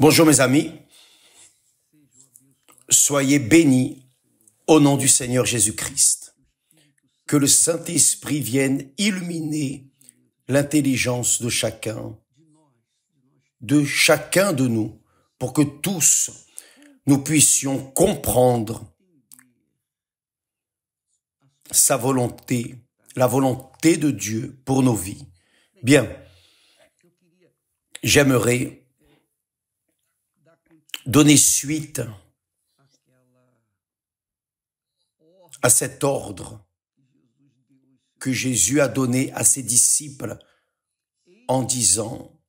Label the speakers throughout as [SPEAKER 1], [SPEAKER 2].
[SPEAKER 1] Bonjour mes amis, soyez bénis au nom du Seigneur Jésus-Christ. Que le Saint-Esprit vienne illuminer l'intelligence de chacun de nous, pour que tous nous puissions comprendre sa volonté, la volonté de Dieu pour nos vies. Bien, j'aimerais donner suite à cet ordre que Jésus a donné à ses disciples en disant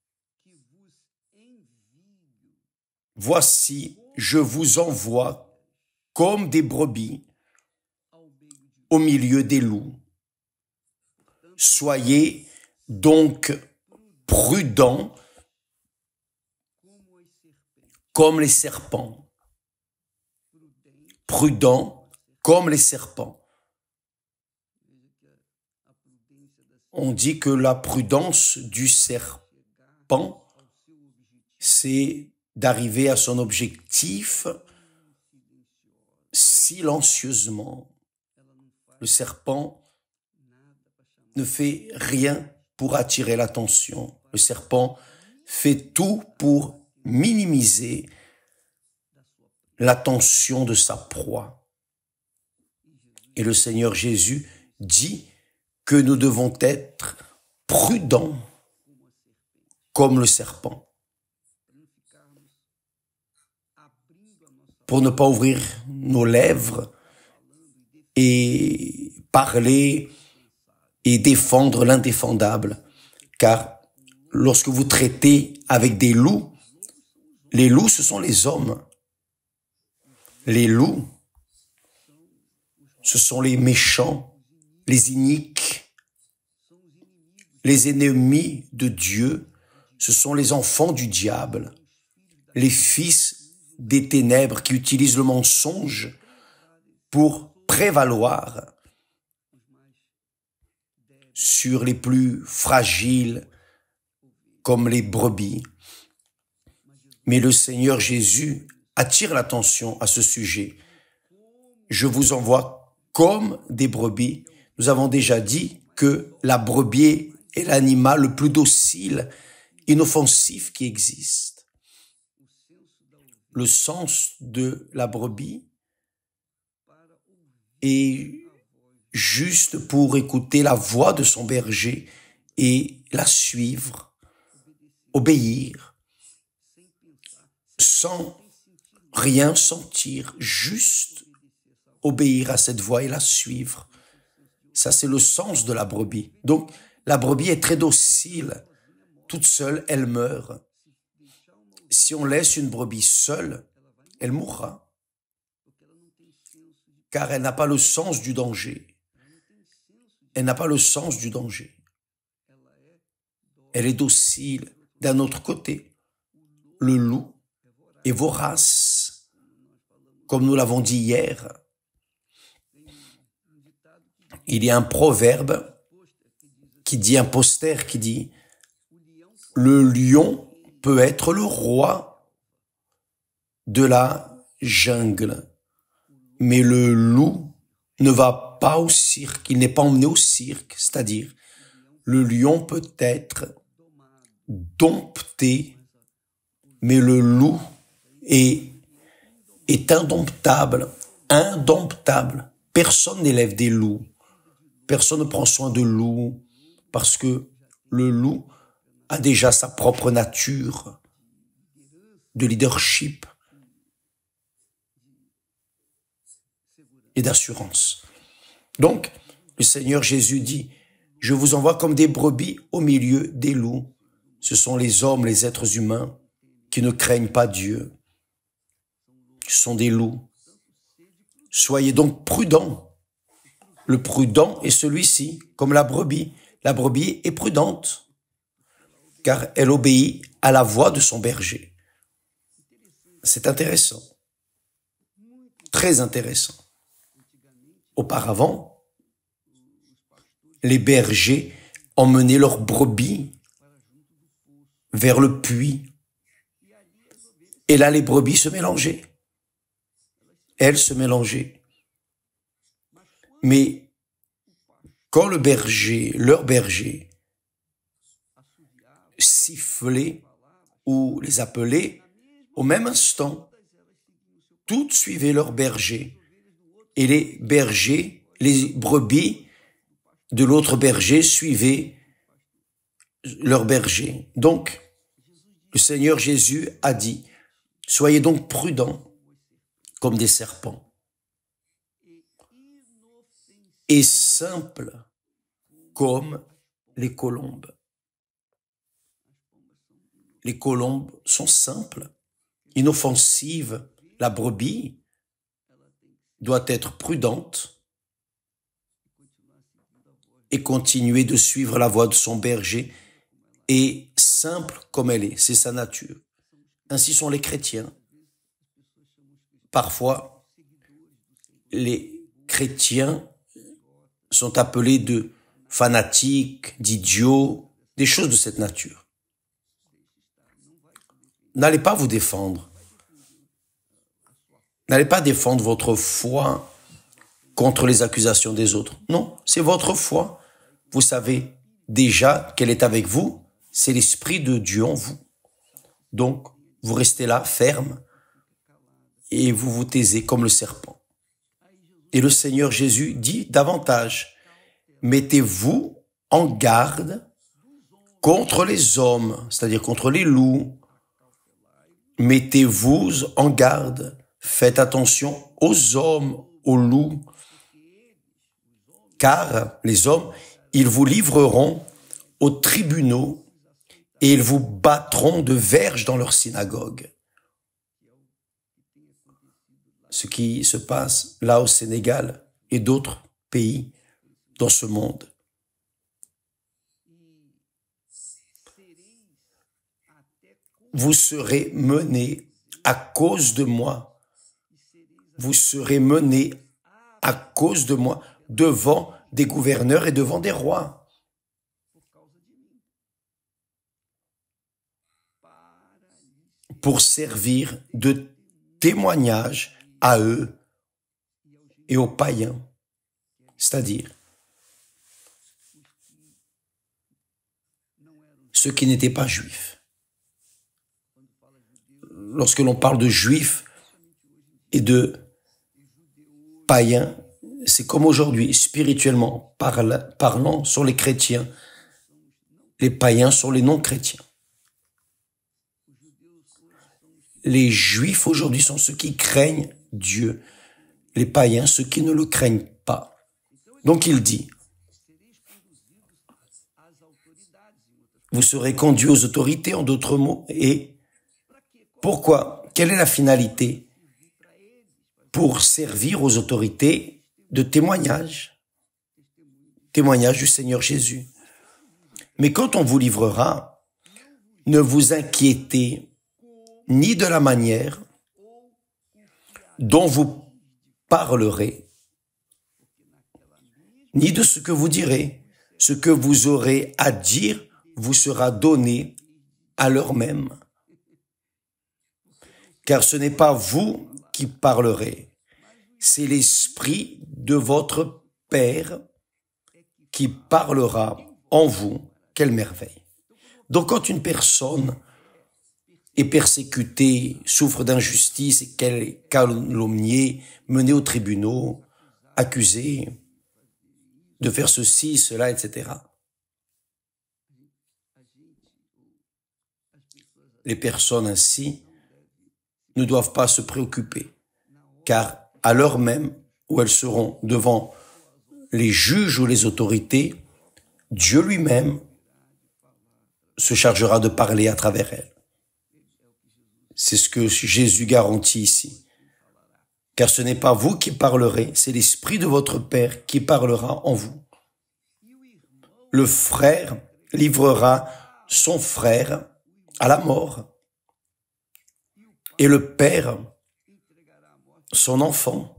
[SPEAKER 1] « Voici, je vous envoie comme des brebis au milieu des loups. Soyez donc prudents comme les serpents. » Prudents comme les serpents. On dit que la prudence du serpent, c'est d'arriver à son objectif silencieusement. Le serpent ne fait rien pour attirer l'attention. Le serpent fait tout pour minimiser l'attention de sa proie. Et le Seigneur Jésus dit que nous devons être prudents comme le serpent, pour ne pas ouvrir nos lèvres et parler et défendre l'indéfendable. Car lorsque vous traitez avec des loups, les loups, ce sont les hommes. Les loups, ce sont les méchants, les iniques, les ennemis de Dieu, ce sont les enfants du diable, les fils des ténèbres qui utilisent le mensonge pour prévaloir sur les plus fragiles comme les brebis. Mais le Seigneur Jésus attire l'attention à ce sujet. Je vous envoie comme des brebis. Nous avons déjà dit que la brebis est l'animal le plus docile, inoffensif qui existe. Le sens de la brebis est juste pour écouter la voix de son berger et la suivre, obéir, sans rien sentir, juste obéir à cette voix et la suivre. Ça, c'est le sens de la brebis. Donc, la brebis est très docile. Toute seule, elle meurt. Si on laisse une brebis seule, elle mourra. Car elle n'a pas le sens du danger. Elle n'a pas le sens du danger. Elle est docile. D'un autre côté, le loup est vorace, comme nous l'avons dit hier. Il y a un proverbe qui dit, un poster qui dit, le lion peut être le roi de la jungle, mais le loup ne va pas au cirque, il n'est pas emmené au cirque, c'est-à-dire, le lion peut être dompté, mais le loup est indomptable, indomptable. Personne n'élève des loups. Personne ne prend soin de loups parce que le loup a déjà sa propre nature de leadership et d'assurance. Donc, le Seigneur Jésus dit, je vous envoie comme des brebis au milieu des loups. Ce sont les hommes, les êtres humains qui ne craignent pas Dieu. Ce sont des loups. Soyez donc prudents. Le prudent est celui-ci, comme la brebis. La brebis est prudente, car elle obéit à la voix de son berger. C'est intéressant, très intéressant. Auparavant, les bergers emmenaient leurs brebis vers le puits. Et là, les brebis se mélangeaient. Elles se mélangeaient. Mais quand le berger, leur berger, sifflait ou les appelait, au même instant, toutes suivaient leur berger. Et les bergers, les brebis de l'autre berger suivaient leur berger. Donc, le Seigneur Jésus a dit, soyez donc prudents comme des serpents et simples comme les colombes. Les colombes sont simples, inoffensives. La brebis doit être prudente et continuer de suivre la voie de son berger et simple comme elle est, c'est sa nature. Ainsi sont les chrétiens. Parfois, les chrétiens sont appelés de fanatiques, d'idiots, des choses de cette nature. N'allez pas vous défendre. N'allez pas défendre votre foi contre les accusations des autres. Non, c'est votre foi. Vous savez déjà qu'elle est avec vous. C'est l'Esprit de Dieu en vous. Donc, vous restez là, ferme, et vous vous taisez comme le serpent. Et le Seigneur Jésus dit davantage, mettez-vous en garde contre les hommes, c'est-à-dire contre les loups. Mettez-vous en garde. Faites attention aux hommes, aux loups, car les hommes, ils vous livreront aux tribunaux et ils vous battront de verges dans leur synagogue. Ce qui se passe là au Sénégal et d'autres pays dans ce monde. Vous serez menés à cause de moi. Vous serez menés à cause de moi devant des gouverneurs et devant des rois. Pour servir de témoignage à eux et aux païens, c'est-à-dire ceux qui n'étaient pas juifs. Lorsque l'on parle de juifs et de païens, c'est comme aujourd'hui, spirituellement parlant, sont les chrétiens. Les païens sont les non-chrétiens. Les juifs aujourd'hui sont ceux qui craignent Dieu. Les païens, ceux qui ne le craignent pas. Donc il dit, vous serez conduits aux autorités, en d'autres mots, et pourquoi? Quelle est la finalité? Pour servir aux autorités de témoignage. Témoignage du Seigneur Jésus. Mais quand on vous livrera, ne vous inquiétez ni de la manière dont vous parlerez, ni de ce que vous direz. Ce que vous aurez à dire vous sera donné à l'heure même. Car ce n'est pas vous qui parlerez, c'est l'Esprit de votre Père qui parlera en vous. Quelle merveille! Donc quand une personne est persécutée, souffre d'injustice et qu'elle est calomniée, menée aux tribunaux, accusée de faire ceci, cela, etc. Les personnes ainsi ne doivent pas se préoccuper, car à l'heure même où elles seront devant les juges ou les autorités, Dieu lui-même se chargera de parler à travers elles. C'est ce que Jésus garantit ici. Car ce n'est pas vous qui parlerez, c'est l'Esprit de votre Père qui parlera en vous. Le frère livrera son frère à la mort. Et le père, son enfant.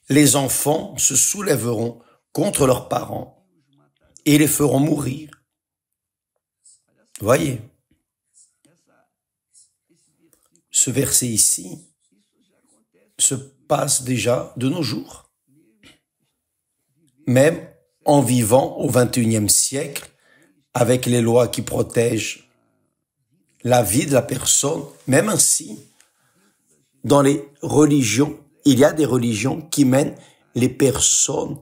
[SPEAKER 1] Les enfants se soulèveront contre leurs parents et les feront mourir. Voyez. Ce verset ici se passe déjà de nos jours. Même en vivant au XXIe siècle, avec les lois qui protègent la vie de la personne, même ainsi, dans les religions, il y a des religions qui mènent les personnes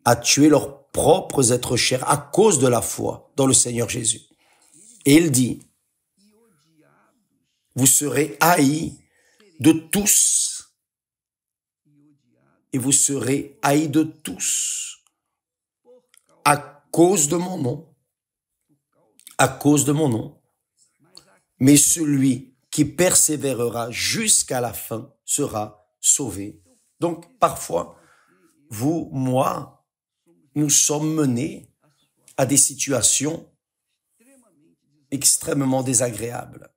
[SPEAKER 1] à tuer leurs propres êtres chers à cause de la foi dans le Seigneur Jésus. Et il dit, vous serez haïs de tous, et vous serez haïs de tous, à cause de mon nom, à cause de mon nom. Mais celui qui persévérera jusqu'à la fin sera sauvé. Donc, parfois, vous, moi, nous sommes menés à des situations extrêmement désagréables.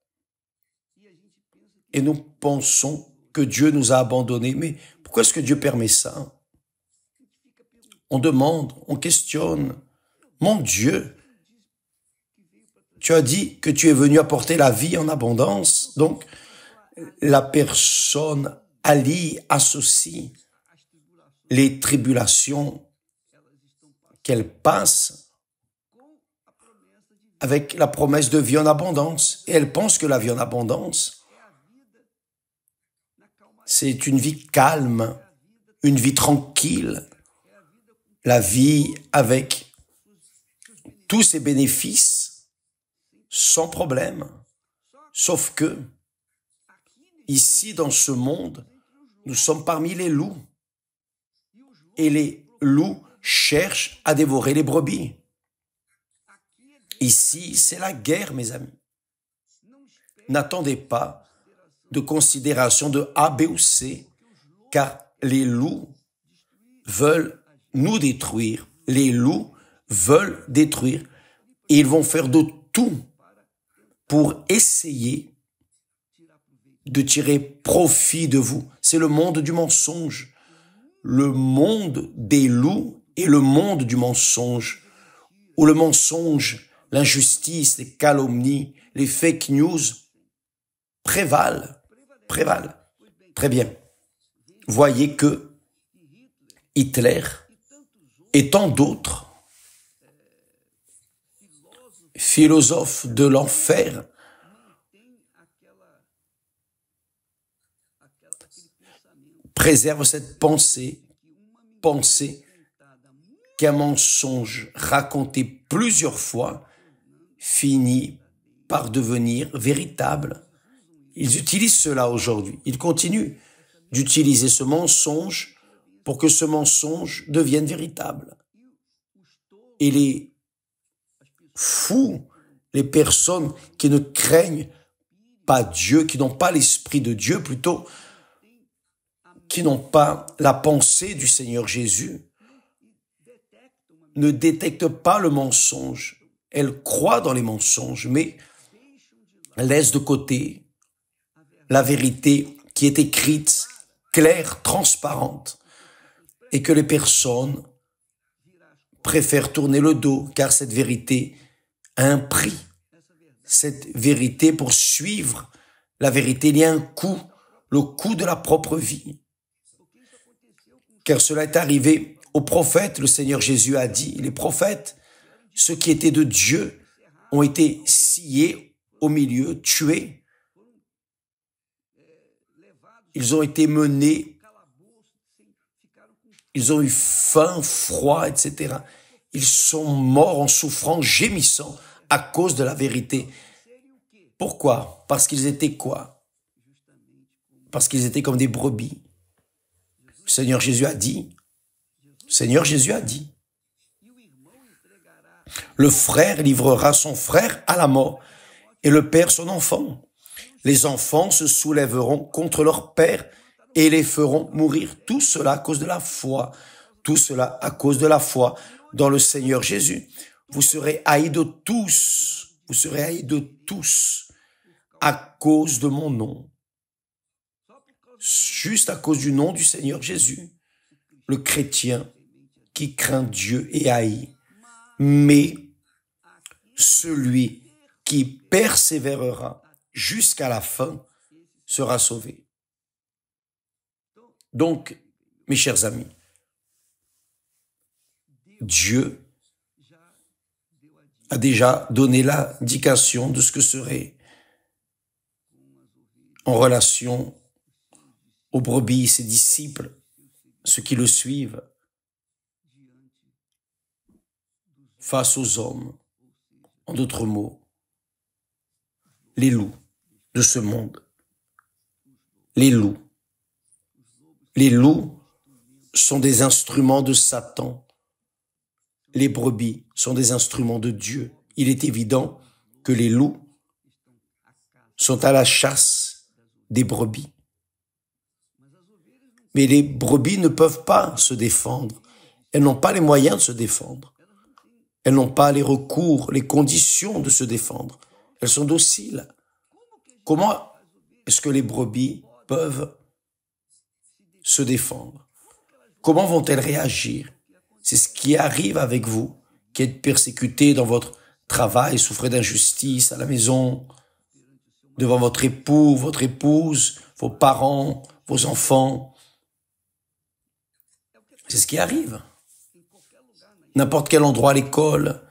[SPEAKER 1] Et nous pensons que Dieu nous a abandonnés. Mais pourquoi est-ce que Dieu permet ça? On demande, on questionne. Mon Dieu, tu as dit que tu es venu apporter la vie en abondance. Donc, la personne allie, associe les tribulations qu'elle passe avec la promesse de vie en abondance. Et elle pense que la vie en abondance, c'est une vie calme, une vie tranquille, la vie avec tous ses bénéfices, sans problème. Sauf que, ici dans ce monde, nous sommes parmi les loups. Et les loups cherchent à dévorer les brebis. Ici, c'est la guerre, mes amis. N'attendez pas de considération de A, B ou C, car les loups veulent nous détruire. Les loups veulent détruire. Et ils vont faire de tout pour essayer de tirer profit de vous. C'est le monde du mensonge. Le monde des loups et le monde du mensonge, où le mensonge, l'injustice, les calomnies, les fake news prévalent. Très bien. Voyez que Hitler et tant d'autres philosophes de l'enfer préservent cette pensée qu'un mensonge raconté plusieurs fois finit par devenir véritable. Ils utilisent cela aujourd'hui. Ils continuent d'utiliser ce mensonge pour que ce mensonge devienne véritable. Et les fous, les personnes qui ne craignent pas Dieu, qui n'ont pas l'esprit de Dieu plutôt, qui n'ont pas la pensée du Seigneur Jésus, ne détectent pas le mensonge. Elles croient dans les mensonges, mais laissent de côté la vérité qui est écrite, claire, transparente, et que les personnes préfèrent tourner le dos, car cette vérité a un prix. Cette vérité, pour suivre la vérité, il y a un coût, le coût de la propre vie. Car cela est arrivé aux prophètes. Le Seigneur Jésus a dit, les prophètes, ceux qui étaient de Dieu, ont été sciés au milieu, tués. Ils ont été menés, ils ont eu faim, froid, etc. Ils sont morts en souffrant, gémissant à cause de la vérité. Pourquoi? Parce qu'ils étaient quoi? Parce qu'ils étaient comme des brebis. Le Seigneur Jésus a dit, le frère livrera son frère à la mort et le père son enfant. Les enfants se soulèveront contre leur père et les feront mourir. Tout cela à cause de la foi. Tout cela à cause de la foi dans le Seigneur Jésus. Vous serez haïs de tous. Vous serez haïs de tous à cause de mon nom. Juste à cause du nom du Seigneur Jésus. Le chrétien qui craint Dieu est haï. Mais celui qui persévérera jusqu'à la fin sera sauvé. Donc, mes chers amis, Dieu a déjà donné l'indication de ce que serait en relation aux brebis, ses disciples, ceux qui le suivent, face aux hommes, en d'autres mots, les loups de ce monde. Les loups. Les loups sont des instruments de Satan. Les brebis sont des instruments de Dieu. Il est évident que les loups sont à la chasse des brebis. Mais les brebis ne peuvent pas se défendre. Elles n'ont pas les moyens de se défendre. Elles n'ont pas les recours, les conditions de se défendre. Elles sont dociles. Comment est-ce que les brebis peuvent se défendre? Comment vont-elles réagir? C'est ce qui arrive avec vous, qui êtes persécutés dans votre travail, souffrez d'injustice à la maison, devant votre époux, votre épouse, vos parents, vos enfants. C'est ce qui arrive. N'importe quel endroit à l'école,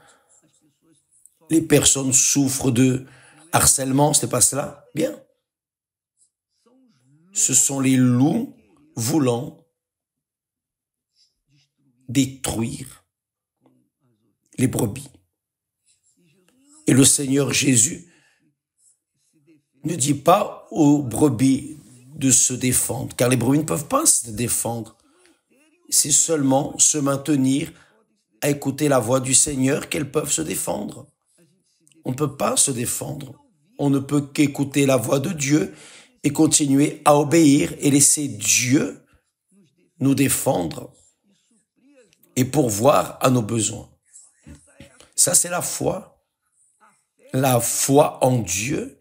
[SPEAKER 1] les personnes souffrent de harcèlement, ce n'est pas cela? Bien. Ce sont les loups voulant détruire les brebis. Et le Seigneur Jésus ne dit pas aux brebis de se défendre, car les brebis ne peuvent pas se défendre. C'est seulement se maintenir à écouter la voix du Seigneur qu'elles peuvent se défendre. On ne peut pas se défendre. On ne peut qu'écouter la voix de Dieu et continuer à obéir et laisser Dieu nous défendre et pourvoir à nos besoins. Ça, c'est la foi. La foi en Dieu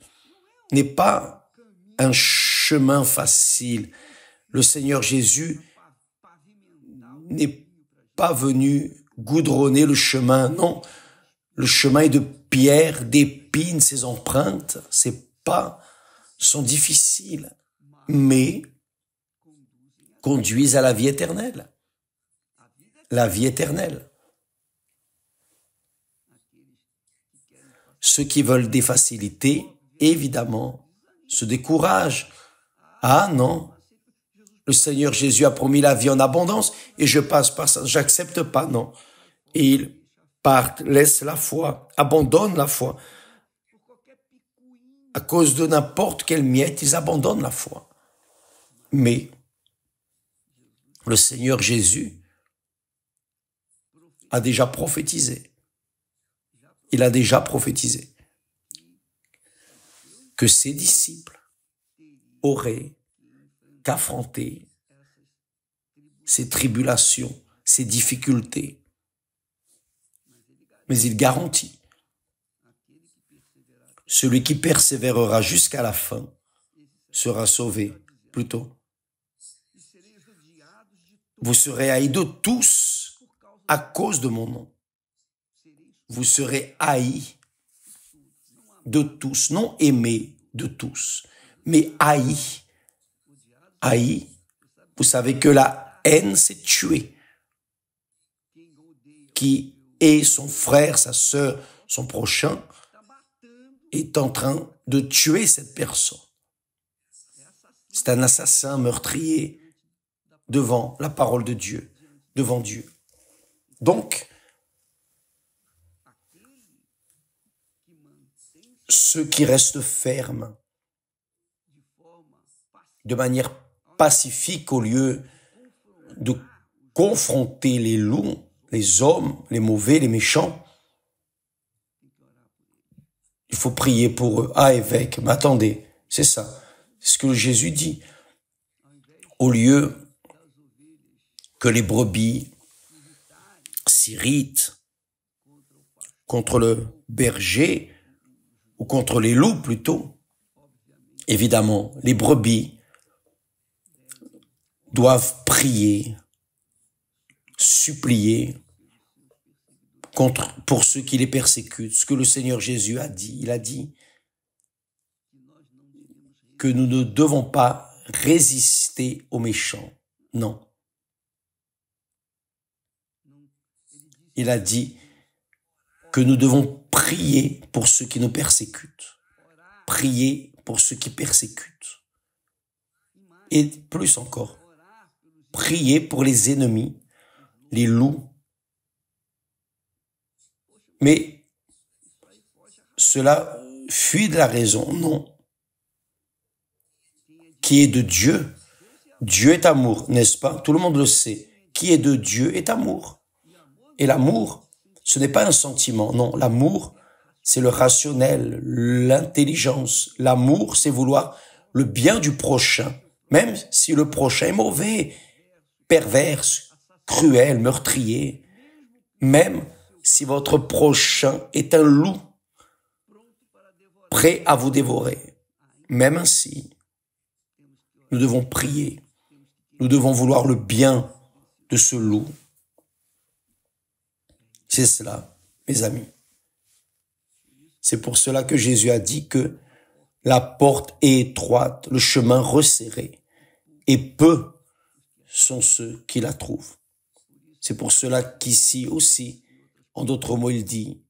[SPEAKER 1] n'est pas un chemin facile. Le Seigneur Jésus n'est pas venu goudronner le chemin, non. Le chemin est de pierre, d'épines, ses empreintes, sont difficiles, mais conduisent à la vie éternelle. La vie éternelle. Ceux qui veulent des facilités, évidemment, se découragent. Ah non, le Seigneur Jésus a promis la vie en abondance et je passe par ça, j'accepte pas, non. Et ils partent, laissent la foi, abandonnent la foi. À cause de n'importe quelle miette, ils abandonnent la foi. Mais le Seigneur Jésus a déjà prophétisé. Il a déjà prophétisé que ses disciples auraient qu'affronter ces tribulations, ces difficultés. Mais il garantit, celui qui persévérera jusqu'à la fin sera sauvé. Plutôt, vous serez haïs de tous à cause de mon nom. Vous serez haïs de tous, non aimés de tous, mais haïs. Haïs, vous savez que la haine, c'est tuer. Qui est son frère, sa sœur, son prochain, est en train de tuer cette personne. C'est un assassin meurtrier devant la parole de Dieu, devant Dieu. Donc, ceux qui restent fermes de manière pacifique au lieu de confronter les loups, les hommes, les mauvais, les méchants, il faut prier pour eux. Ah, évêque, mais attendez, c'est ça. C'est ce que Jésus dit. Au lieu que les brebis s'irritent contre le berger, ou contre les loups plutôt, évidemment, les brebis doivent prier, supplier pour ceux qui les persécutent. Ce que le Seigneur Jésus a dit, il a dit que nous ne devons pas résister aux méchants. Non. Il a dit que nous devons prier pour ceux qui nous persécutent. Prier pour ceux qui persécutent. Et plus encore, prier pour les ennemis, les loups. Mais cela fuit de la raison, non. Qui est de Dieu? Dieu est amour, n'est-ce pas? Tout le monde le sait. Qui est de Dieu est amour. Et l'amour, ce n'est pas un sentiment, non. L'amour, c'est le rationnel, l'intelligence. L'amour, c'est vouloir le bien du prochain, même si le prochain est mauvais, pervers, cruel, meurtrier. Même si votre prochain est un loup, prêt à vous dévorer. Même ainsi, nous devons prier. Nous devons vouloir le bien de ce loup. C'est cela, mes amis. C'est pour cela que Jésus a dit que la porte est étroite, le chemin resserré, et peu sont ceux qui la trouvent. C'est pour cela qu'ici aussi, en d'autres mots, il dit,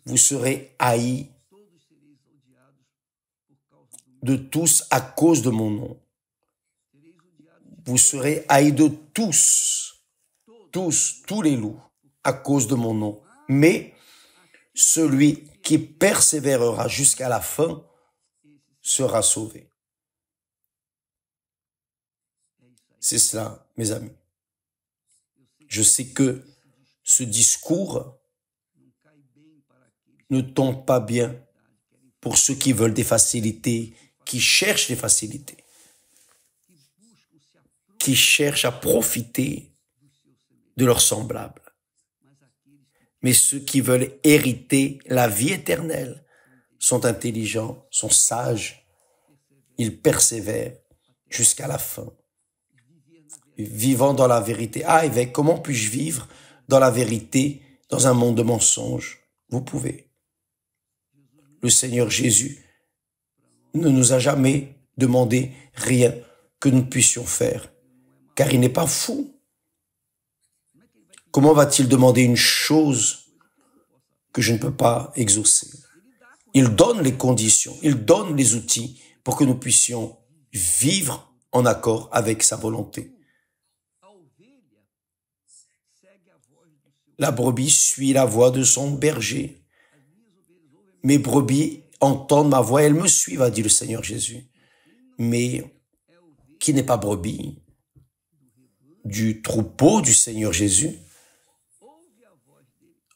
[SPEAKER 1] vous serez haïs de tous à cause de mon nom. Vous serez haïs de tous, tous les loups, à cause de mon nom. Mais celui qui persévérera jusqu'à la fin sera sauvé. C'est cela, mes amis. Je sais que ce discours ne tombe pas bien pour ceux qui veulent des facilités, qui cherchent des facilités, qui cherchent à profiter de leurs semblables. Mais ceux qui veulent hériter la vie éternelle sont intelligents, sont sages, ils persévèrent jusqu'à la fin. Vivant dans la vérité. Ah, évêque, comment puis-je vivre dans la vérité, dans un monde de mensonges? Vous pouvez. Le Seigneur Jésus ne nous a jamais demandé rien que nous puissions faire, car il n'est pas fou. Comment va-t-il demander une chose que je ne peux pas exaucer? Il donne les conditions, il donne les outils pour que nous puissions vivre en accord avec sa volonté. La brebis suit la voix de son berger. Mes brebis entendent ma voix, elles me suivent, a dit le Seigneur Jésus. Mais qui n'est pas brebis du troupeau du Seigneur Jésus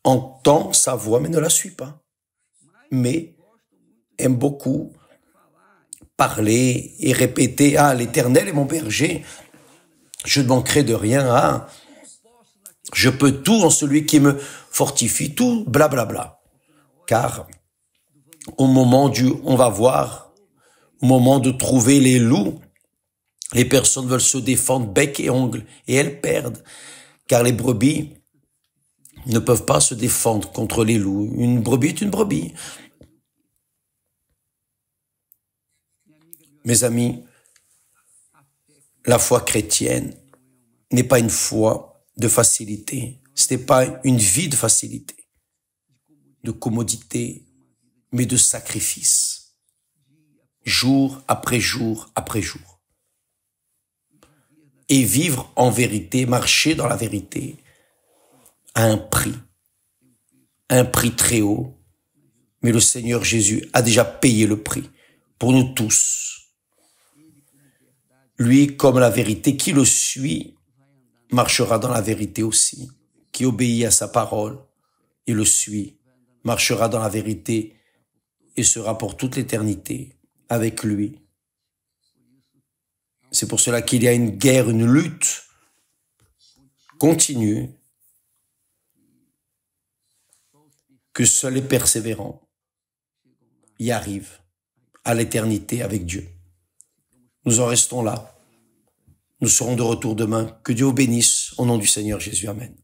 [SPEAKER 1] entend sa voix mais ne la suit pas, mais aime beaucoup parler et répéter « Ah, l'Éternel est mon berger, je ne manquerai de rien, ah, je peux tout en celui qui me fortifie, tout blablabla. » Car au moment on va voir, au moment de trouver les loups, les personnes veulent se défendre bec et ongles et elles perdent, car les brebis ne peuvent pas se défendre contre les loups. Une brebis est une brebis. Mes amis, la foi chrétienne n'est pas une foi de facilité. Ce n'est pas une vie de facilité, de commodité, mais de sacrifice, jour après jour après jour. Et vivre en vérité, marcher dans la vérité, à un prix très haut. Mais le Seigneur Jésus a déjà payé le prix pour nous tous. Lui, comme la vérité, qui le suit, marchera dans la vérité aussi. Qui obéit à sa parole et le suit, marchera dans la vérité et sera pour toute l'éternité avec lui. C'est pour cela qu'il y a une guerre, une lutte continue, que seuls les persévérants y arrivent à l'éternité avec Dieu. Nous en restons là. Nous serons de retour demain. Que Dieu vous bénisse au nom du Seigneur Jésus. Amen.